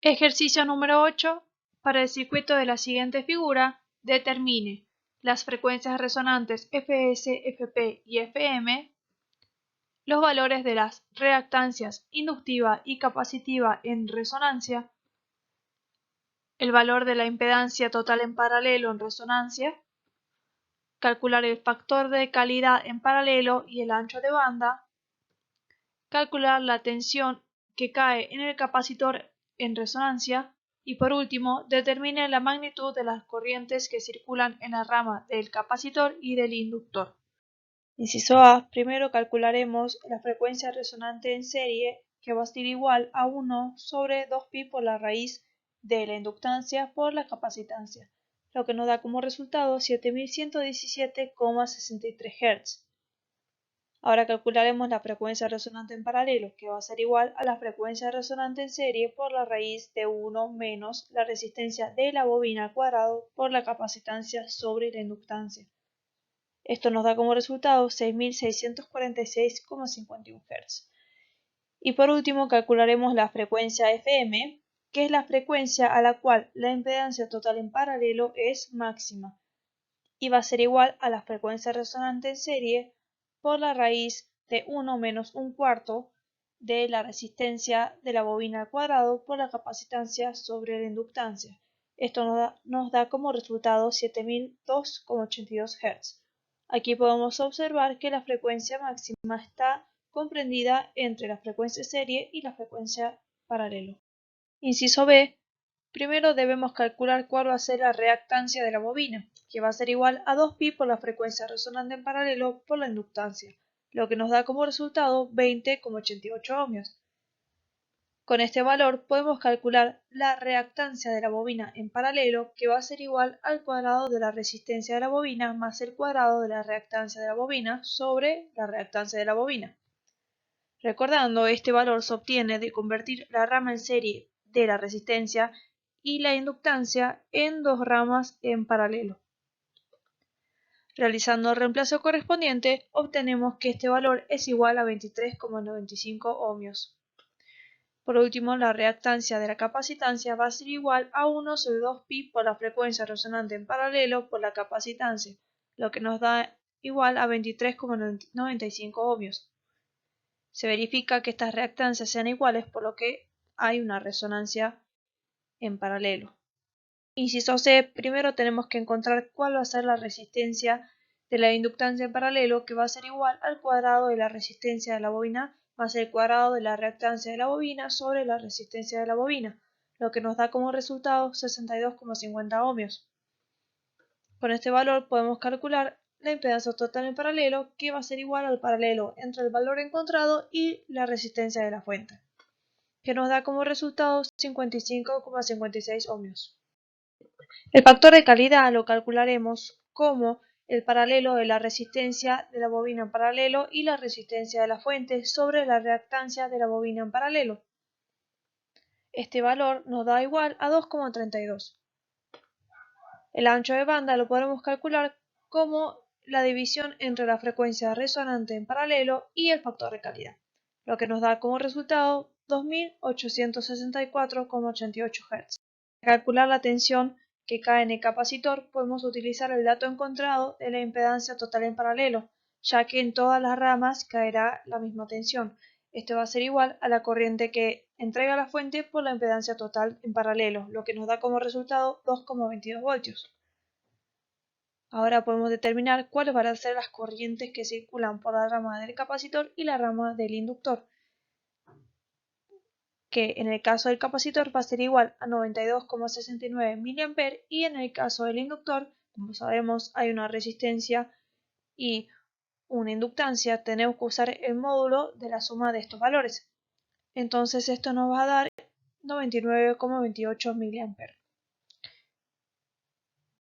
Ejercicio número 8. Para el circuito de la siguiente figura, determine las frecuencias resonantes Fs, Fp y Fm, los valores de las reactancias inductiva y capacitiva en resonancia, el valor de la impedancia total en paralelo en resonancia, calcular el factor de calidad en paralelo y el ancho de banda, calcular la tensión que cae en el capacitor en resonancia y por último, determine la magnitud de las corrientes que circulan en la rama del capacitor y del inductor. Inciso A. Primero calcularemos la frecuencia resonante en serie, que va a ser igual a 1 sobre 2pi por la raíz de la inductancia por la capacitancia, lo que nos da como resultado 7117,63 Hz. Ahora calcularemos la frecuencia resonante en paralelo, que va a ser igual a la frecuencia resonante en serie por la raíz de 1 menos la resistencia de la bobina al cuadrado por la capacitancia sobre la inductancia. Esto nos da como resultado 6646,51 Hz. Y por último calcularemos la frecuencia Fm, que es la frecuencia a la cual la impedancia total en paralelo es máxima, y va a ser igual a la frecuencia resonante en serie por la raíz de 1 menos 1/4 de la resistencia de la bobina al cuadrado por la capacitancia sobre la inductancia. Esto nos da como resultado 7002,82 Hz. Aquí podemos observar que la frecuencia máxima está comprendida entre la frecuencia serie y la frecuencia paralelo. Inciso B. Primero debemos calcular cuál va a ser la reactancia de la bobina, que va a ser igual a 2pi por la frecuencia resonante en paralelo por la inductancia, lo que nos da como resultado 20,88 ohmios. Con este valor podemos calcular la reactancia de la bobina en paralelo, que va a ser igual al cuadrado de la resistencia de la bobina más el cuadrado de la reactancia de la bobina sobre la reactancia de la bobina. Recordando, este valor se obtiene de convertir la rama en serie de la resistencia y la inductancia en dos ramas en paralelo. Realizando el reemplazo correspondiente, obtenemos que este valor es igual a 23,95 ohmios. Por último, la reactancia de la capacitancia va a ser igual a 1 sobre 2pi por la frecuencia resonante en paralelo por la capacitancia, lo que nos da igual a 23,95 ohmios. Se verifica que estas reactancias sean iguales, por lo que hay una resonancia en paralelo. Inciso C. Primero tenemos que encontrar cuál va a ser la resistencia de la inductancia en paralelo, que va a ser igual al cuadrado de la resistencia de la bobina más el cuadrado de la reactancia de la bobina sobre la resistencia de la bobina, lo que nos da como resultado 62,50 ohmios. Con este valor podemos calcular la impedancia total en paralelo, que va a ser igual al paralelo entre el valor encontrado y la resistencia de la fuente, que nos da como resultado 55,56 ohmios. El factor de calidad lo calcularemos como el paralelo de la resistencia de la bobina en paralelo y la resistencia de la fuente sobre la reactancia de la bobina en paralelo. Este valor nos da igual a 2,32. El ancho de banda lo podemos calcular como la división entre la frecuencia resonante en paralelo y el factor de calidad, lo que nos da como resultado 2864,88 Hz. Para calcular la tensión que cae en el capacitor podemos utilizar el dato encontrado de la impedancia total en paralelo, ya que en todas las ramas caerá la misma tensión. Esto va a ser igual a la corriente que entrega la fuente por la impedancia total en paralelo, lo que nos da como resultado 2,22 voltios. Ahora podemos determinar cuáles van a ser las corrientes que circulan por la rama del capacitor y la rama del inductor, que en el caso del capacitor va a ser igual a 92,69 mA y en el caso del inductor, como sabemos hay una resistencia y una inductancia, tenemos que usar el módulo de la suma de estos valores. Entonces esto nos va a dar 99,28 mA.